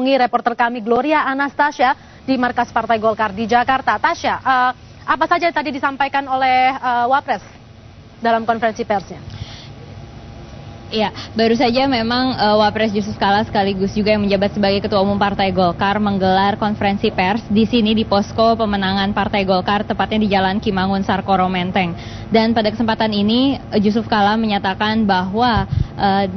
menghubungi reporter kami Gloria Anastasia di markas Partai Golkar di Jakarta. Tasya, apa saja yang tadi disampaikan oleh Wapres dalam konferensi persnya? Ya, baru saja memang Wapres Yusuf Kalla sekaligus juga yang menjabat sebagai Ketua Umum Partai Golkar menggelar konferensi pers di sini di posko pemenangan Partai Golkar, tepatnya di Jalan Kimangun, Sarkoro, Menteng. Dan pada kesempatan ini Yusuf Kalla menyatakan bahwa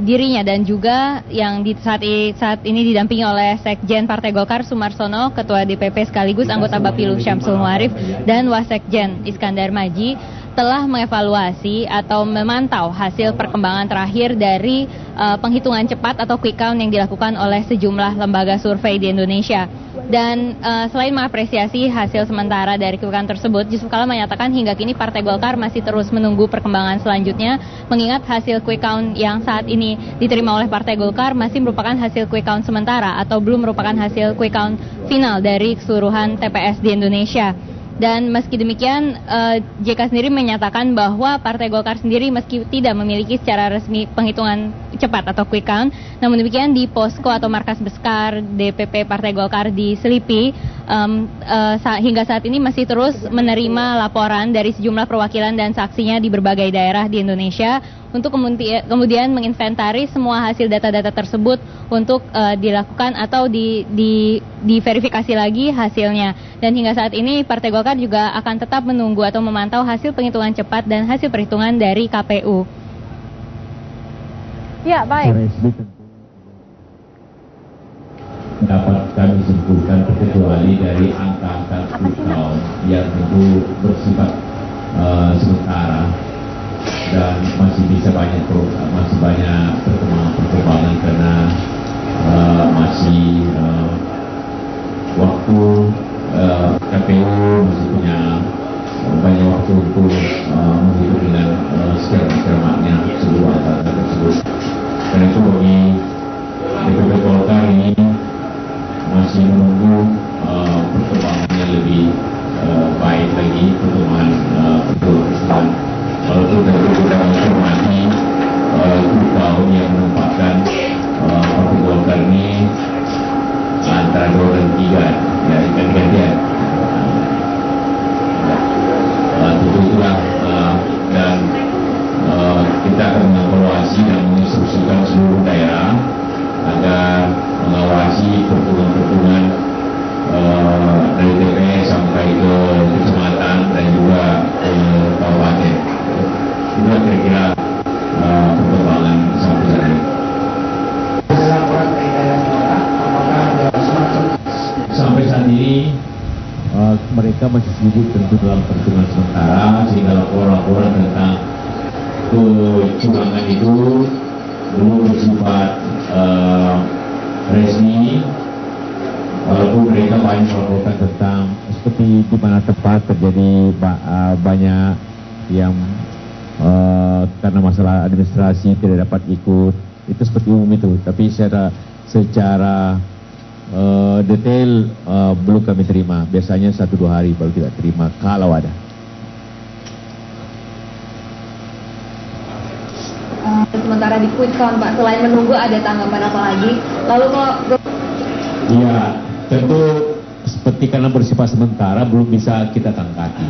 dirinya dan juga yang saat ini didampingi oleh Sekjen Partai Golkar Sumarsono, Ketua DPP sekaligus anggota Bapilu Syamsul Muarif, dan Wasekjen Iskandar Maji telah mengevaluasi atau memantau hasil perkembangan terakhir dari penghitungan cepat atau quick count yang dilakukan oleh sejumlah lembaga survei di Indonesia. Dan selain mengapresiasi hasil sementara dari quick count tersebut, Yusuf Kalla menyatakan hingga kini Partai Golkar masih terus menunggu perkembangan selanjutnya, mengingat hasil quick count yang saat ini diterima oleh Partai Golkar masih merupakan hasil quick count sementara atau belum merupakan hasil quick count final dari keseluruhan TPS di Indonesia. Dan meski demikian, JK sendiri menyatakan bahwa Partai Golkar sendiri meski tidak memiliki secara resmi penghitungan cepat atau quick count, namun demikian di posko atau markas Beskar DPP Partai Golkar di Selipi hingga saat ini masih terus menerima laporan dari sejumlah perwakilan dan saksinya di berbagai daerah di Indonesia untuk kemudian menginventaris semua hasil data-data tersebut untuk dilakukan atau diverifikasi lagi hasilnya. Dan hingga saat ini Partai Golkar juga akan tetap menunggu atau memantau hasil penghitungan cepat dan hasil perhitungan dari KPU. Ya, baik. Dapat kami simpulkan terkecuali dari angka-angka quick count yang tentu bersifat sementara dan masih banyak perkembangan karena masih waktu KPU masih punya banyak waktu untuk menghitung dengan cermatnya seluruh angka tersebut. Karena itu bagi DPP Golkar ini masih menunggu perkembangannya lebih baik lagi, perkembangan walaupun tentu kita menghormati tahun yang menempatkan Partai Golkar ini antara 2 dan 3 ya ganti-gantian. Tentu itulah dan kita akan mengevaluasi dan menginstruksikan seluruh daerah agar mengawasi perhitungan dari TPS sampai ke kecamatan dan juga ke kabupaten. Itulah kira-kira perkembangan sampai saat ini. Sampai saat ini mereka masih sibuk tentu dalam perhitungan sementara, sehingga laporan-laporan tentang kecurangan itu belum bersifat resmi, walaupun mereka banyak melaporkan tentang seperti di mana tempat terjadi banyak yang karena masalah administrasi tidak dapat ikut, itu seperti umum itu. Tapi secara detail belum kami terima. Biasanya 1-2 hari baru kita terima kalau ada. Sementara di quick count, Pak, selain menunggu ada tanggapan apa lagi? Lalu kalau ya tentu seperti karena bersifat sementara belum bisa kita tanggapi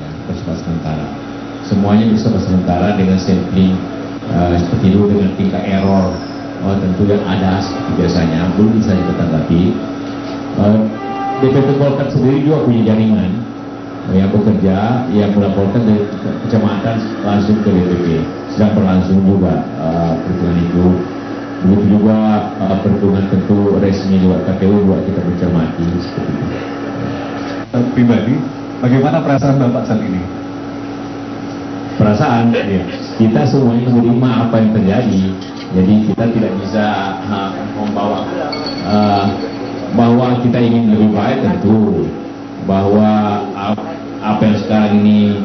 ya, bersifat sementara. Semuanya bersifat sementara dengan sampling seperti itu dengan tingkat error tentu yang ada seperti biasanya belum bisa kita tanggapi. DPP Golkar sendiri juga punya jaringan yang bekerja, yang melaporkan dari kecamatan langsung ke DPP. Sedang berlangsung juga perhitungan itu. Begitu juga perhitungan tentu resmi juga KPU juga kita mencermati seperti itu. Pribadi, bagaimana perasaan Bapak saat ini? Perasaan, ya, kita semuanya menerima apa yang terjadi. Jadi kita tidak bisa membawa bahwa kita ingin lebih baik tentu, bahwa apa yang sekarang ini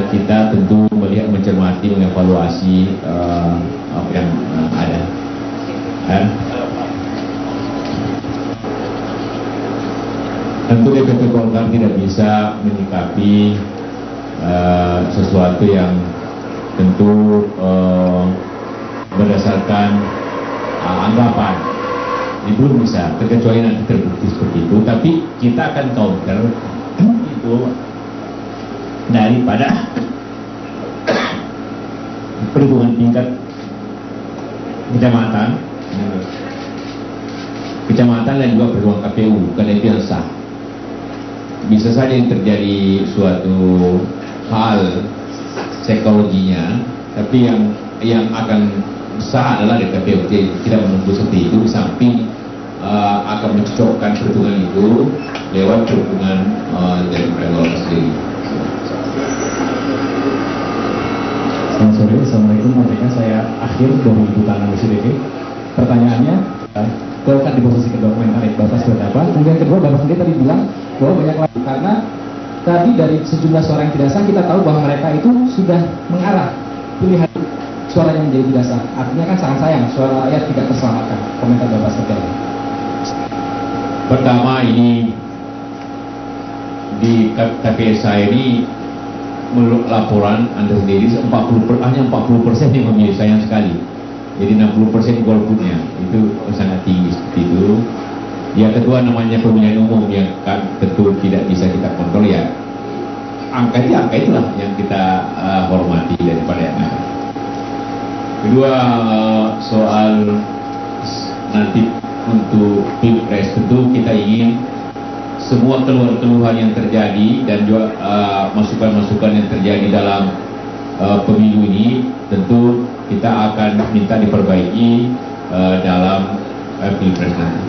kita tentu melihat, mencermati, mengevaluasi apa yang ada. Tentu DPP Golkar tidak bisa menyikapi sesuatu yang tentu berdasarkan anggapan belum bisa, kecuali nanti terbukti seperti itu. Tapi kita akan counter itu daripada perhitungan tingkat kecamatan dan juga perhitungan KPU, karena itu yang sah. Bisa saja yang terjadi suatu hal psikologinya, tapi yang akan sah adalah di KPU. Jadi kita menunggu seperti itu, di samping akan mencocokkan perhitungan itu lewat perhitungan dari Golkar sendiri. Selamat sore, Assalamualaikum. Mereka saya Akhir dari Butanan UCDP. Pertanyaannya, Golkar di posisi kedua, komentar Bapak seperti apa? Kemudian kedua, Bapak sendiri tadi bilang bahwa banyak lagi, karena tadi dari sejumlah suara yang tidak sah kita tahu bahwa mereka itu sudah mengarah pilihan suara yang menjadi tidak sah. Artinya kan sangat sayang suara rakyat tidak terselamatkan. Komentar Bapak seperti apa? Pertama, ini di TPS saya ini menurut laporan Anda sendiri hanya 40% yang memilih, sayang sekali. Jadi 60% golputnya itu sangat tinggi seperti itu. Yang kedua, namanya pemilihan umum yang kan tentu tidak bisa kita kontrol, ya angka itulah yang kita hormati daripada yang ada. Kedua, soal nanti untuk Pilpres, tentu kita ingin semua keluhan-keluhan yang terjadi dan juga masukan-masukan yang terjadi dalam pemilu ini tentu kita akan minta diperbaiki dalam Pilpres nanti.